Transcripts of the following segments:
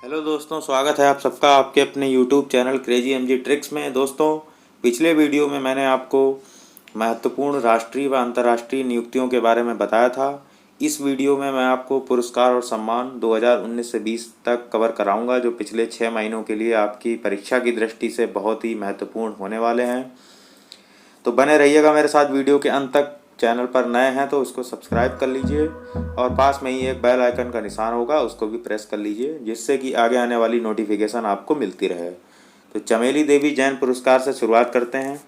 Hello दोस्तों, स्वागत है आप सबका आपके अपने YouTube channel crazy MG tricks में। दोस्तों, पिछले वीडियो में मैंने आपको महत्वपूर्ण राष्ट्रीय व अंतर्राष्ट्रीय नियुक्तियों के बारे में बताया था। इस वीडियो में मैं आपको पुरस्कार और सम्मान 2019 से 20 तक कवर कराऊंगा, जो पिछले 6 महीनों के लिए आपकी परीक्षा की दृष्टि से बहुत ही महत्वपूर्ण होने वाले हैं। तो बने रहिएगा मेरे साथ वीडियो के अंत तक। चैनल पर नए हैं तो उसको सब्सक्राइब कर लीजिए और पास में ही एक बेल आइकन का निशान होगा, उसको भी प्रेस कर लीजिए, जिससे कि आगे आने वाली नोटिफिकेशन आपको मिलती रहे। तो चमेली देवी जैन पुरस्कार से शुरुआत करते हैं।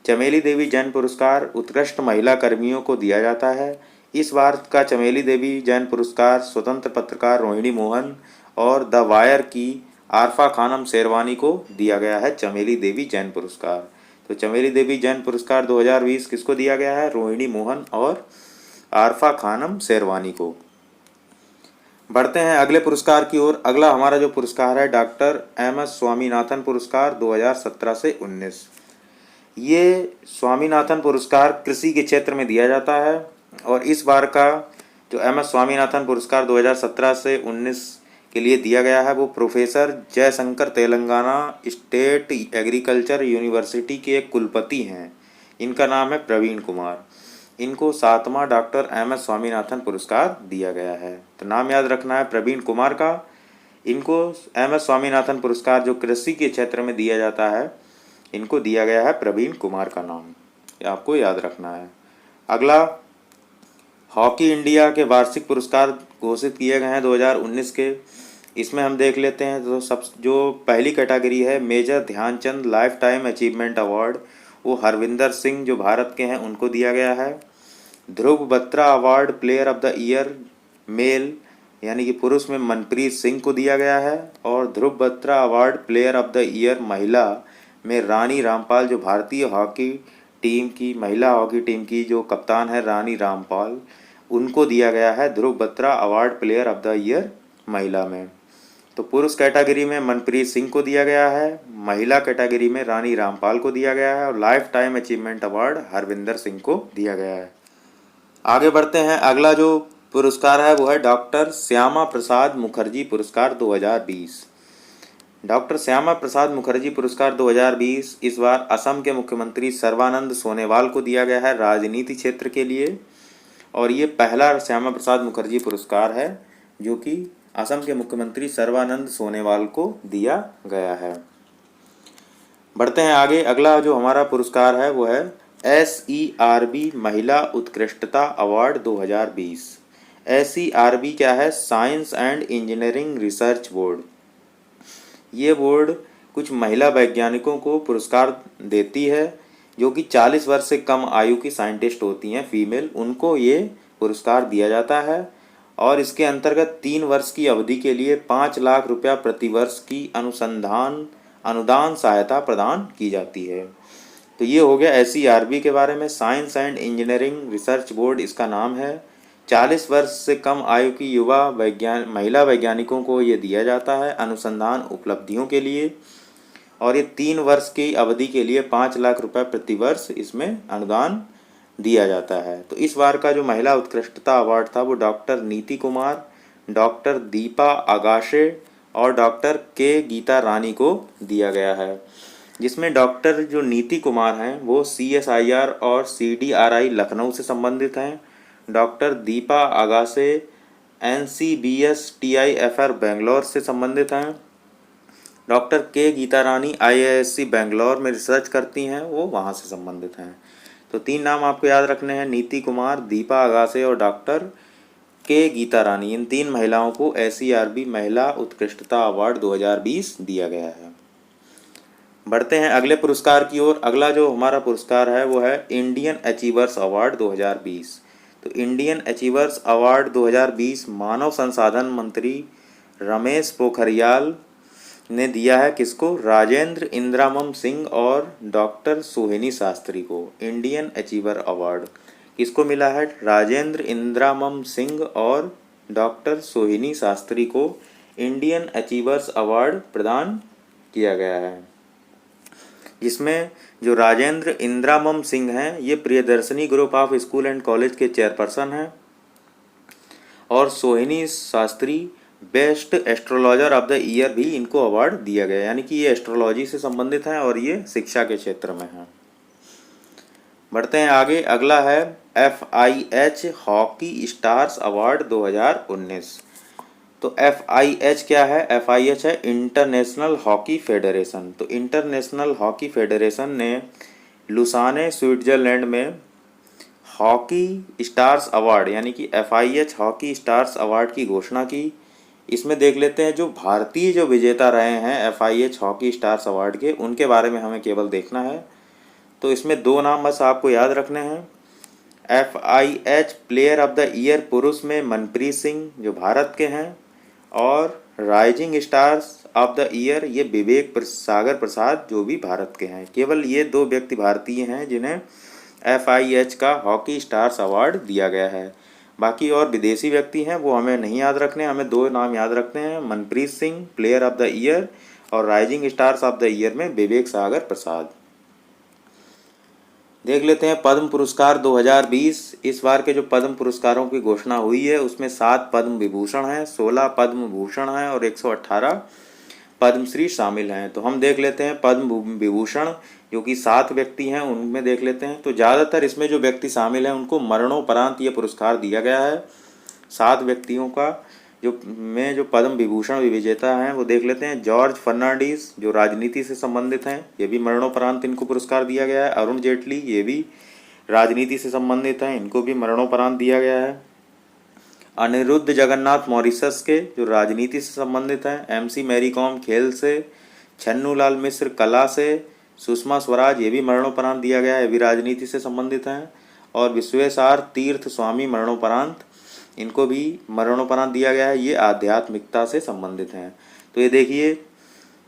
चमेली देवी जैन पुरस्कार उत्कृष्ट महिला कर्मियों को दिया जाता है। इस बार का चमेली देवी जैन पुरस्कार स्वतंत्र पत्रकार रोहिणी मोहन और द वायर की आरफा खानम शेरवानी को दिया गया है चमेली देवी जैन पुरस्कार। तो चमेली देवी जैन पुरस्कार 2020 किसको दिया गया है? रोहिणी मोहन और आरफा खानम शेरवानी को। बढ़ते हैं अगले पुरस्कार की ओर। अगला हमारा जो पुरस्कार है डॉक्टर एम.एस. स्वामीनाथन पुरस्कार 2017 से 19। ये स्वामीनाथन पुरस्कार कृषि के क्षेत्र में दिया जाता है और इस बार का जो एम.एस. स्वामीनाथन पुरस्कार 2017 से 19 के लिए दिया गया है वो professor Jaishankar Telangana state agriculture university के एक कुलपति हैं। इनका नाम है प्रवीण कुमार। इनको 7वां डॉक्टर एम.एस. स्वामीनाथन पुरस्कार दिया गया है। तो नाम याद रखना है प्रवीण कुमार का। इनको एम.एस. स्वामीनाथन पुरस्कार जो कृषि के क्षेत्र में दिया जाता है, इनको दिया गया है प्रवीण कुमार का नाम, ये आपको याद रखना है। अगला हॉकी इंडिया के वार्षिक पुरस्कार घोषित किए गए हैं 2019 के। इसमें हम देख लेते हैं। तो सब जो पहली कैटेगरी है major Dhyanchand life time achievement award, वो हरविंदर सिंह जो भारत के हैं उनको दिया गया है। Dhruv Batra award player of the year male यानी कि पुरुष में मनप्रीत सिंह को दिया गया है। और Dhruv Batra award player of the year महिला में रानी रामपाल जो भारतीय हॉकी टीम की महिला हॉकी टीम की जो कप्तान है रानी रामपाल, उनको दिया गया है Dhruv Batra award player of the year महिला में। तो पुरुष कैटेगरी में मनप्रीत सिंह को दिया गया है, महिला कैटेगरी में रानी रामपाल को दिया गया है और life time achievement award Harvinder Singh को दिया गया है। आगे बढ़ते हैं। अगला जो पुरस्कार है वो है डॉक्टर श्यामा प्रसाद मुखर्जी पुरस्कार 2020। डॉक्टर श्यामा प्रसाद मुखर्जी पुरस्कार 2020 इस बार असम के मुख्यमंत्री सर्बानंद सोनोवाल को दिया गया है राजनीति क्षेत्र के लिए। और ये पहला श्यामा प्रसाद मुखर्जी पुरस्कार है जो कि असम के मुख्यमंत्री सर्बानंद सोनोवाल को दिया गया है। बढ़ते हैं आगे। अगला जो हमारा पुरस्कार है वो है SERB महिला उत्कृष्टता अवार्ड 2020। SERB क्या है? Science and engineering research board. ये बोर्ड कुछ महिला वैज्ञानिकों को पुरस्कार देती है जो कि 40 वर्ष से कम आयु की साइंटिस्ट होती हैं, फीमेल, उनको ये पुरस्कार दिया जाता है। और इसके अंतर्गत 3 वर्ष की अवधि के लिए 5 लाख रुपया प्रतिवर्ष की अनुदान सहायता प्रदान की जाती है। तो ये हो गया SERB के बारे में। Science and engineering research board इसका नाम है। 40 वर्ष से कम आयु की युवा महिला वैज्ञानिकों को ये दिया जाता है अनुसंधान उपलब्धियों के लिए। और ये 3 वर्ष की अवधि के लिए 5 लाख रुपए प्रतिवर्ष इसमें अनुदान दिया जाता है। तो इस बार का जो महिला उत्कृष्टता अवार्ड था वो डॉक्टर नीति कुमार, डॉक्टर दीपा आगाशे और डॉक्टर के गीता रानी को दिया गया है। जिसमें डॉक्टर जो नीति कुमार हैं वो CSIR और CDRI लखनऊ से संबंधित हैं। Doctor Deepa Agashe NCBS TIFR Bangalore से संबंधित हैं। डॉक्टर के गीता रानी IISc बेंगलोर में रिसर्च करती हैं, वो वहाँ से संबंधित हैं। तो 3 नाम आपको याद रखने हैं, नीति कुमार, दीपा आगाशे और डॉक्टर के गीता रानी। इन 3 महिलाओं को SERB महिला उत्कृष्टता अवार्ड 2020 दिया गया है। बढ़ते हैं अगले पुरस्कार की ओर। अगला जो हमारा पुरस्कार है वो है इंडियन अचीवर्स अवार्ड 2020। तो इंडियन अचीवर्स अवार्ड 2020 मानव संसाधन मंत्री रमेश पोखरियाल ने दिया है किसको? राजेंद्र इंद्रामम सिंह और डॉक्टर सोहिनी शास्त्री को। इंडियन अचीवर अवार्ड किसको मिला है? राजेंद्र इंद्रामम सिंह और डॉक्टर सोहिनी शास्त्री को इंडियन अचीवर्स अवार्ड प्रदान किया गया है। जिसमें जो राजेंद्र इंद्रामम सिंह हैं ये Priyadarshini group of school and college के चेयरपर्सन हैं और सोहिनी Shastri best astrologer of the year भी इनको अवार्ड दिया गया, यानी कि ये एस्ट्रोलॉजी से संबंधित हैं और ये शिक्षा के क्षेत्र में हैं। बढ़ते हैं आगे। अगला है FIH हॉकी स्टार्स अवार्ड 2019। तो FIH क्या है? FIH है इंटरनेशनल हॉकी फेडरेशन। तो इंटरनेशनल हॉकी फेडरेशन ने लुसाने स्विट्जरलैंड में हॉकी स्टार्स अवार्ड यानी कि FIH हॉकी स्टार्स अवार्ड की घोषणा की। इसमें देख लेते हैं जो भारतीय जो विजेता रहे हैं FIH हॉकी स्टार्स अवार्ड के, उनके बारे में हमें केवल देखना है। तो इसमें 2 नाम बस आपको याद रखने हैं। FIH player of the year पुरुष में मनप्रीत सिंह जो भारत के हैं, और rising stars of the year ये विवेक सागर प्रसाद जो भी भारत के हैं। केवल ये 2 व्यक्ति भारतीय हैं जिन्हें FIH का हॉकी स्टार्स अवार्ड दिया गया है। बाकी और विदेशी व्यक्ति हैं वो हमें नहीं याद रखने, हमें 2 नाम याद रखने हैं, Manpreet Singh player of the year और rising stars of the year में विवेक सागर प्रसाद। देख लेते हैं पद्म पुरस्कार 2020। इस बार के जो पद्म पुरस्कारों की घोषणा हुई है उसमें 7 पद्म विभूषण हैं, 16 पद्म भूषण हैं और 118 पद्मश्री शामिल हैं। तो हम देख लेते हैं पद्म विभूषण जो कि 7 व्यक्ति हैं उनमें देख लेते हैं। तो ज़्यादातर इसमें जो व्यक्ति शामिल हैं उनको मरणोपरांत ये पुरस्कार दिया गया है। 7 व्यक्तियों का जो पद्म विभूषण विजेता हैं वो देख लेते हैं। जॉर्ज फर्नांडीज जो राजनीति से संबंधित हैं, ये भी मरणोपरांत इनको पुरस्कार दिया गया है। अरुण जेटली ये भी राजनीति से संबंधित हैं, इनको भी मरणोपरांत दिया गया है। अनिरुद्ध जगन्नाथ मॉरिशस के जो राजनीति से संबंधित हैं। MC मैरी कॉम खेल से, छन्नूलाल मिश्र कला से, सुषमा स्वराज ये भी मरणोपरांत दिया गया है, ये भी राजनीति से संबंधित हैं। और विश्वेश्वर तीर्थ स्वामी मरणोपरांत, इनको भी मरणोपरांत दिया गया है, ये आध्यात्मिकता से संबंधित हैं। तो ये देखिए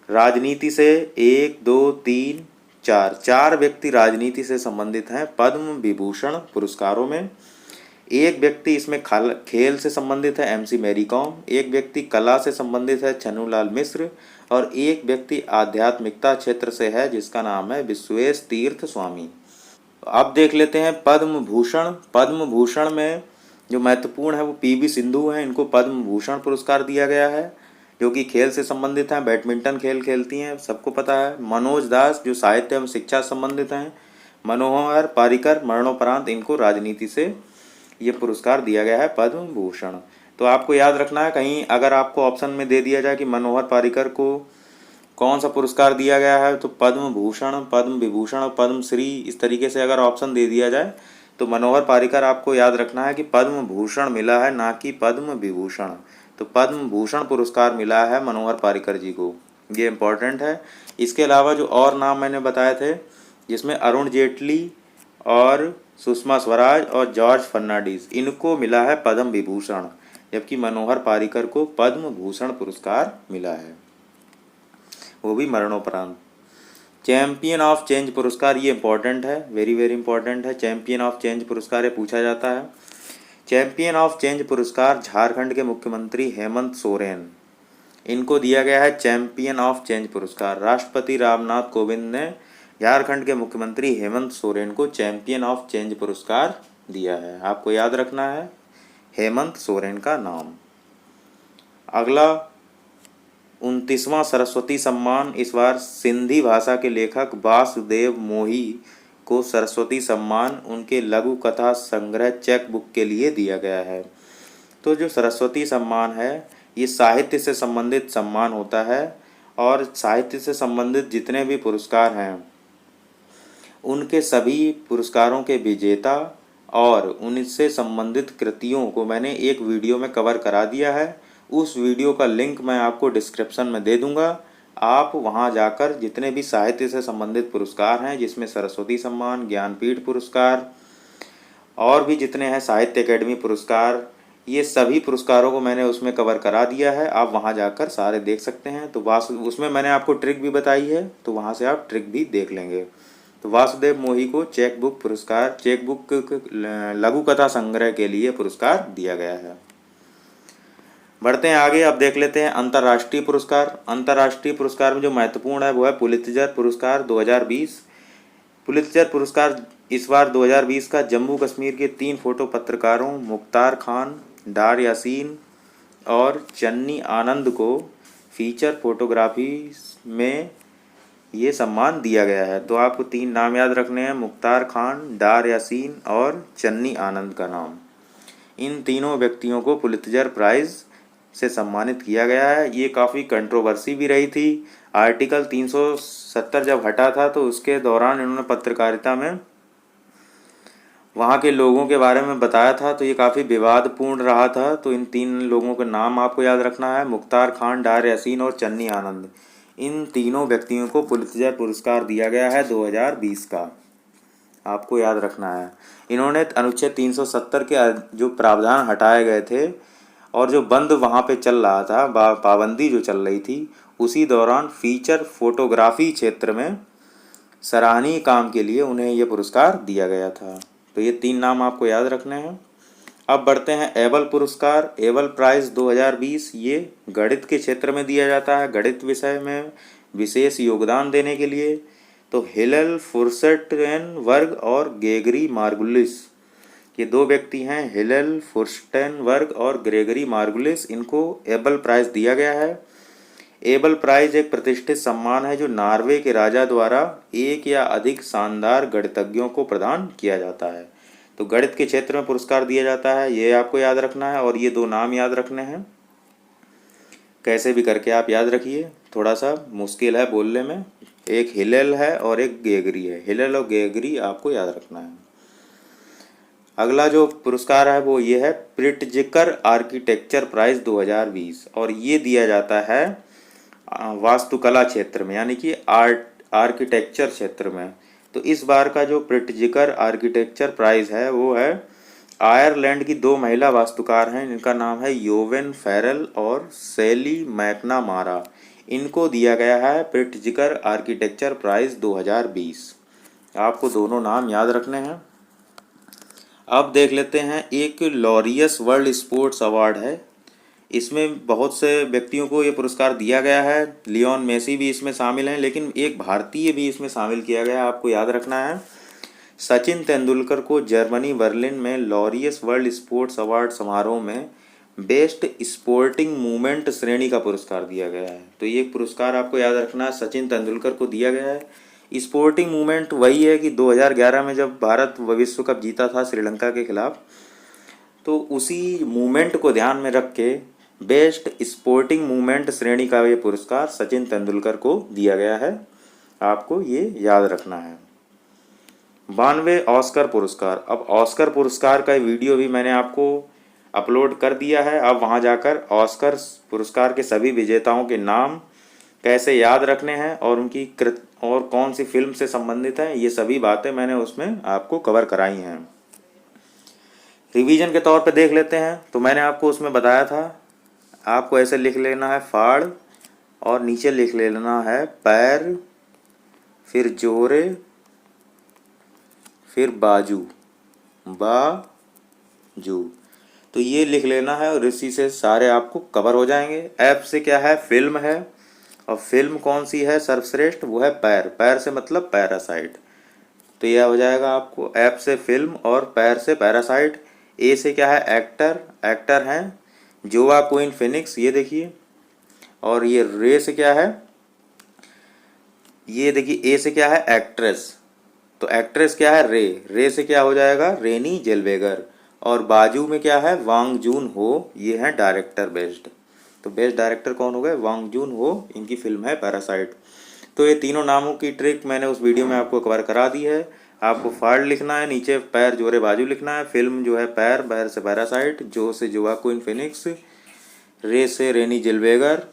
राजनीति से 1 2 3 4 व्यक्ति राजनीति से संबंधित हैं पद्म विभूषण पुरस्कारों में। एक व्यक्ति इसमें खेल से संबंधित है MC मैरी कॉम, एक व्यक्ति कला से संबंधित है छन्नूलाल मिश्र और एक व्यक्ति आध्यात्मिकता क्षेत्र से है जिसका नाम है विश्वेश तीर्थ स्वामी। अब देख लेते हैं पद्म भूषण। पद्म भूषण में जो महत्वपूर्ण है वो PV सिंधु हैं, इनको पद्म भूषण पुरस्कार दिया गया है जो कि खेल से संबंधित हैं, बैडमिंटन खेल खेलती हैं, सबको पता है। मनोज दास जो साहित्य एवं शिक्षा से संबंधित हैं। मनोहर पारिकर मरणोपरांत, इनको राजनीति से ये पुरस्कार दिया गया है पद्म भूषण। तो आपको याद रखना है, कहीं अगर आपको ऑप्शन में दे दिया जाए कि मनोहर पारिकर को कौन सा पुरस्कार दिया गया है, तो पद्म भूषण, पद्म विभूषण और पद्म श्री, इस तरीके से अगर ऑप्शन दे दिया जाए तो मनोहर पारिकर आपको याद रखना है कि पद्म भूषण मिला है, ना कि पद्म विभूषण। तो पद्म भूषण पुरस्कार मिला है मनोहर पारिकर जी को, ये इम्पोर्टेंट है। इसके अलावा जो और नाम मैंने बताए थे जिसमें अरुण जेटली और सुषमा स्वराज और जॉर्ज फर्नांडीज, इनको मिला है पद्म विभूषण, जबकि मनोहर पारिकर को पद्म भूषण पुरस्कार मिला है, वो भी मरणोपरांत। चैंपियन ऑफ चेंज पुरस्कार, ये इंपॉर्टेंट है, वेरी वेरी इंपॉर्टेंट है। चैंपियन ऑफ चेंज पुरस्कार ये पूछा जाता है। चैंपियन ऑफ चेंज पुरस्कार झारखंड के मुख्यमंत्री हेमंत सोरेन, इनको दिया गया है चैंपियन ऑफ चेंज पुरस्कार। राष्ट्रपति रामनाथ कोविंद ने झारखंड के मुख्यमंत्री हेमंत सोरेन को चैंपियन ऑफ चेंज पुरस्कार दिया है, आपको याद रखना है हेमंत सोरेन का नाम। अगला 29वां सरस्वती सम्मान, इस बार सिंधी भाषा के लेखक वासुदेव मोही को सरस्वती सम्मान उनके लघु कथा संग्रह चेक बुक के लिए दिया गया है। तो जो सरस्वती सम्मान है ये साहित्य से संबंधित सम्मान होता है और साहित्य से संबंधित जितने भी पुरस्कार हैं उनके सभी पुरस्कारों के विजेता और उनसे संबंधित कृतियों को मैंने एक वीडियो में कवर करा दिया है। उस वीडियो का लिंक मैं आपको डिस्क्रिप्शन में दे दूंगा, आप वहां जाकर जितने भी साहित्य से संबंधित पुरस्कार हैं जिसमें सरस्वती सम्मान, ज्ञानपीठ पुरस्कार और भी जितने हैं साहित्य अकेडमी पुरस्कार, ये सभी पुरस्कारों को मैंने उसमें कवर करा दिया है, आप वहां जाकर सारे देख सकते हैं। तो उसमें मैंने आपको ट्रिक भी बताई है, तो वहां से आप ट्रिक भी देख लेंगे। तो वासुदेव मोही को चेक बुक पुरस्कार, चेक बुक लघु कथा संग्रह के लिए पुरस्कार दिया गया है। बढ़ते हैं आगे, अब देख लेते हैं अंतर्राष्ट्रीय पुरस्कार। अंतर्राष्ट्रीय पुरस्कार में जो महत्वपूर्ण है वो है पुलित्जर पुरस्कार 2020। पुलित्जर पुरस्कार इस बार 2020 का जम्मू कश्मीर के 3 फोटो पत्रकारों मुख्तार खान, डार यासीन और चन्नी आनंद को फीचर फोटोग्राफी में ये सम्मान दिया गया है। तो आपको 3 नाम याद रखने हैं, मुख्तार खान, डार यासीन और चन्नी आनंद का नाम। इन तीनों व्यक्तियों को पुलित्जर प्राइज़ से सम्मानित किया गया है। ये काफ़ी कंट्रोवर्सी भी रही थी। आर्टिकल 370 जब हटा था तो उसके दौरान इन्होंने पत्रकारिता में वहाँ के लोगों के बारे में बताया था, तो ये काफ़ी विवादपूर्ण रहा था। तो इन 3 लोगों के नाम आपको याद रखना है, मुख्तार खान, डार यासीन और चन्नी आनंद। इन तीनों व्यक्तियों को पुलित्जर पुरस्कार दिया गया है 2020 का, आपको याद रखना है। इन्होंने अनुच्छेद 370 के जो प्रावधान हटाए गए थे और जो बंद वहाँ पे चल रहा था, पाबंदी जो चल रही थी, उसी दौरान फीचर फोटोग्राफी क्षेत्र में सराहनीय काम के लिए उन्हें ये पुरस्कार दिया गया था। तो ये 3 नाम आपको याद रखने हैं। अब बढ़ते हैं एबल पुरस्कार। एबल प्राइज़ 2020 ये गणित के क्षेत्र में दिया जाता है, गणित विषय में विशेष योगदान देने के लिए। तो हिलेल फुर्स्टेनबर्ग और ग्रेगरी मार्गुलिस, ये 2 व्यक्ति हैं, हिलेल फुर्स्टेनबर्ग और ग्रेगरी मार्गुलिस, इनको एबल प्राइज़ दिया गया है। एबल प्राइज़ एक प्रतिष्ठित सम्मान है जो नॉर्वे के राजा द्वारा एक या अधिक शानदार गणितज्ञों को प्रदान किया जाता है। तो गणित के क्षेत्र में पुरस्कार दिया जाता है, ये आपको याद रखना है। और ये 2 नाम याद रखने हैं, कैसे भी करके आप याद रखिए, थोड़ा सा मुश्किल है बोलने में। एक हिलेल है और एक ग्रेगरी है, हिलेल और ग्रेगरी आपको याद रखना है। अगला जो पुरस्कार है वो ये है प्रिट्ज़कर आर्किटेक्चर प्राइज़ 2020, और ये दिया जाता है वास्तुकला क्षेत्र में, यानी कि आर्किटेक्चर क्षेत्र में। तो इस बार का जो प्रिट्ज़कर आर्किटेक्चर प्राइज़ है वो है आयरलैंड की 2 महिला वास्तुकार हैं, इनका नाम है योवेन फेरल और सेली मैकनामारा। इनको दिया गया है प्रिट्ज़कर आर्किटेक्चर प्राइज़ 2020। आपको दोनों नाम याद रखने हैं। अब देख लेते हैं, एक लॉरियस वर्ल्ड स्पोर्ट्स अवार्ड है, इसमें बहुत से व्यक्तियों को ये पुरस्कार दिया गया है। लियोन मेसी भी इसमें शामिल हैं, लेकिन एक भारतीय भी इसमें शामिल किया गया है, आपको याद रखना है। सचिन तेंदुलकर को जर्मनी बर्लिन में लॉरियस वर्ल्ड स्पोर्ट्स अवार्ड समारोह में बेस्ट स्पोर्टिंग मूवमेंट श्रेणी का पुरस्कार दिया गया है। तो ये पुरस्कार आपको याद रखना है, सचिन तेंदुलकर को दिया गया है। स्पोर्टिंग मूवमेंट वही है कि 2011 में जब भारत विश्व कप जीता था श्रीलंका के खिलाफ, तो उसी मूवमेंट को ध्यान में रख के बेस्ट स्पोर्टिंग मूवमेंट श्रेणी का ये पुरस्कार सचिन तेंदुलकर को दिया गया है, आपको ये याद रखना है। 92वें ऑस्कर पुरस्कार। अब ऑस्कर पुरस्कार का वीडियो भी मैंने आपको अपलोड कर दिया है, आप वहाँ जाकर ऑस्कर पुरस्कार के सभी विजेताओं के नाम कैसे याद रखने हैं और उनकी कृत और कौन सी फिल्म से संबंधित है, ये सभी बातें मैंने उसमें आपको कवर कराई हैं। रिवीजन के तौर पे देख लेते हैं। तो मैंने आपको उसमें बताया था, आपको ऐसे लिख लेना है फाड़ और नीचे लिख लेना है पैर, फिर जोरे, फिर बाजू, बाजू, तो ये लिख लेना है और इसी से सारे आपको कवर हो जाएंगे। ऐप से क्या है, फिल्म है, और फिल्म कौन सी है सर्वश्रेष्ठ, वो है पैर, पैर से मतलब पैरासाइट। तो यह हो जाएगा आपको ऐप से फिल्म और पैर से पैरासाइट। ए से क्या है, एक्टर, एक्टर हैं जोआक्विन फिनिक्स, ये देखिए। और ये रे से क्या है, ये देखिए ए से क्या है, एक्ट्रेस, तो एक्ट्रेस क्या है, रे, रे से क्या हो जाएगा, रेनी जेल्वेगर। और बाजू में क्या है, वांग जून हो, ये है डायरेक्टर बेस्ड। तो बेस्ट डायरेक्टर कौन हो गए, वांग जून हो, इनकी फिल्म है पैरासाइट। तो ये तीनों नामों की ट्रिक मैंने उस वीडियो में आपको कवर करा दी है। आपको फाड़ लिखना है, नीचे पैर जोरे बाजू लिखना है, फिल्म जो है पैर, पैर से पैरासाइट, जो से जोआक्विन फिनिक्स, रे से रेनी जेल्वेगर,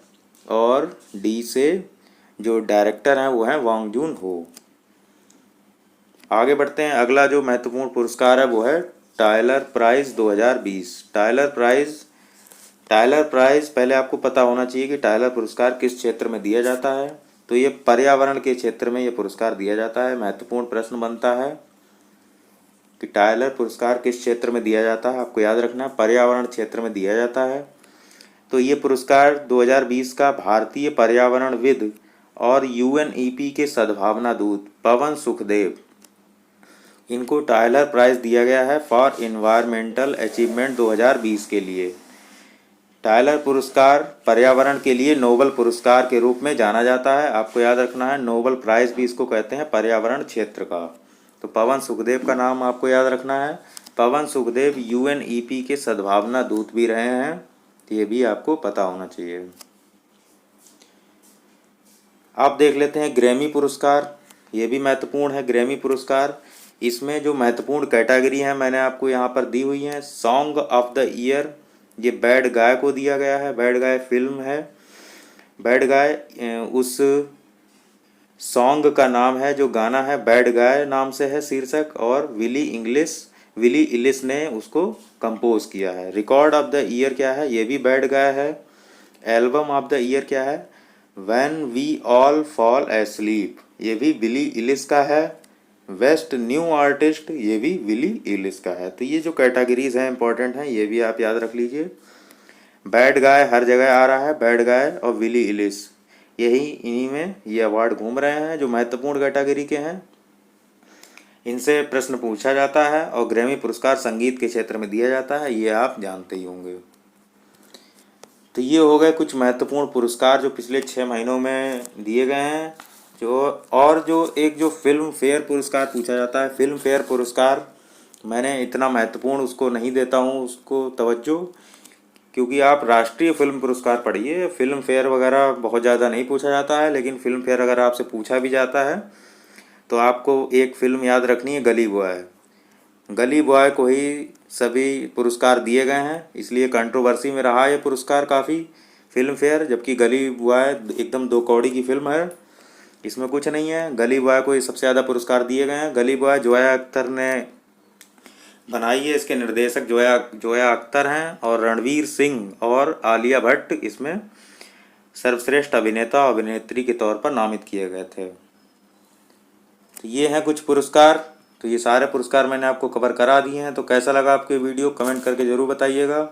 और डी से जो डायरेक्टर हैं वो हैं वांग जून हो। आगे बढ़ते हैं। अगला जो महत्वपूर्ण पुरस्कार है वो है टायलर प्राइज़ 2020। टायलर प्राइज़ पहले आपको पता होना चाहिए कि टायलर पुरस्कार किस क्षेत्र में दिया जाता है। तो ये पर्यावरण के क्षेत्र में ये पुरस्कार दिया जाता है। महत्वपूर्ण प्रश्न बनता है कि टायलर पुरस्कार किस क्षेत्र में दिया जाता है, आपको याद रखना है, पर्यावरण क्षेत्र में दिया जाता है। तो ये पुरस्कार 2020 का भारतीय पर्यावरणविद और यूएनईपी के सद्भावना दूत पवन सुखदेव, इनको टायलर प्राइज़ दिया गया है फॉर इन्वायरमेंटल अचीवमेंट 2020 के लिए। टायलर पुरस्कार पर्यावरण के लिए नोबेल पुरस्कार के रूप में जाना जाता है। आपको याद रखना है, नोबेल प्राइज भी इसको कहते हैं पर्यावरण क्षेत्र का। तो पवन सुखदेव का नाम आपको याद रखना है। पवन सुखदेव यूएनईपी के सद्भावना दूत भी रहे हैं, तो ये भी आपको पता होना चाहिए। आप देख लेते हैं ग्रैमी पुरस्कार, ये भी महत्वपूर्ण है। ग्रैमी पुरस्कार, इसमें जो महत्वपूर्ण कैटेगरी है मैंने आपको यहाँ पर दी हुई है। सॉन्ग ऑफ द ईयर, ये बैड गाय को दिया गया है। बैड गाय फिल्म है। बैड गाय उस सॉन्ग का नाम है, जो गाना है बैड गाय नाम से है शीर्षक, और विली इलिस ने उसको कंपोज किया है। रिकॉर्ड ऑफ द ईयर क्या है, ये भी बैड गाय है। एल्बम ऑफ द ईयर क्या है, when we all fall asleep, ये भी विली इलिस का है। बेस्ट न्यू आर्टिस्ट, ये भी विली इलिस का है। तो ये जो कैटेगरीज हैं इंपॉर्टेंट हैं, ये भी आप याद रख लीजिए। बैड गाय हर जगह आ रहा है, बैड गाय और विली इलिस, इन्हीं में ये अवार्ड घूम रहे हैं जो महत्वपूर्ण कैटेगरी के हैं। इनसे प्रश्न पूछा जाता है और ग्रैमी पुरस्कार संगीत के क्षेत्र में दिया जाता है, ये आप जानते ही होंगे। तो ये हो गए कुछ महत्वपूर्ण पुरस्कार जो पिछले 6 महीनों में दिए गए हैं। जो फिल्म फेयर पुरस्कार पूछा जाता है, फिल्म फेयर पुरस्कार मैंने इतना महत्वपूर्ण उसको नहीं देता हूँ उसको तवज्जो, क्योंकि आप राष्ट्रीय फिल्म पुरस्कार पढ़िए। फिल्म फेयर वगैरह बहुत ज़्यादा नहीं पूछा जाता है, लेकिन फिल्म फेयर अगर आपसे पूछा भी जाता है तो आपको एक फ़िल्म याद रखनी है, गली बॉय। गली बॉय को ही सभी पुरस्कार दिए गए हैं, इसलिए कंट्रोवर्सी में रहा ये पुरस्कार काफ़ी, फिल्म फेयर। जबकि गली बॉय एकदम 2 कौड़ी की फिल्म है, इसमें कुछ नहीं है। गली बॉय को सबसे ज़्यादा पुरस्कार दिए गए हैं। गली बॉय जोया अख्तर ने बनाई है, इसके निर्देशक जोया अख्तर हैं, और रणवीर सिंह और आलिया भट्ट इसमें सर्वश्रेष्ठ अभिनेता और अभिनेत्री के तौर पर नामित किए गए थे। तो ये हैं कुछ पुरस्कार। तो ये सारे पुरस्कार मैंने आपको कवर करा दिए हैं। तो कैसा लगा आपको वीडियो, कमेंट करके ज़रूर बताइएगा।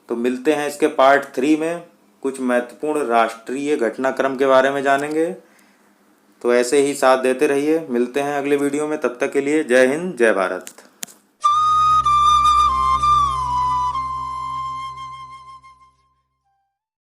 तो मिलते हैं इसके पार्ट 3 में, कुछ महत्वपूर्ण राष्ट्रीय घटनाक्रम के बारे में जानेंगे। तो ऐसे ही साथ देते रहिए, मिलते हैं अगले वीडियो में। तब तक के लिए जय हिंद, जय भारत।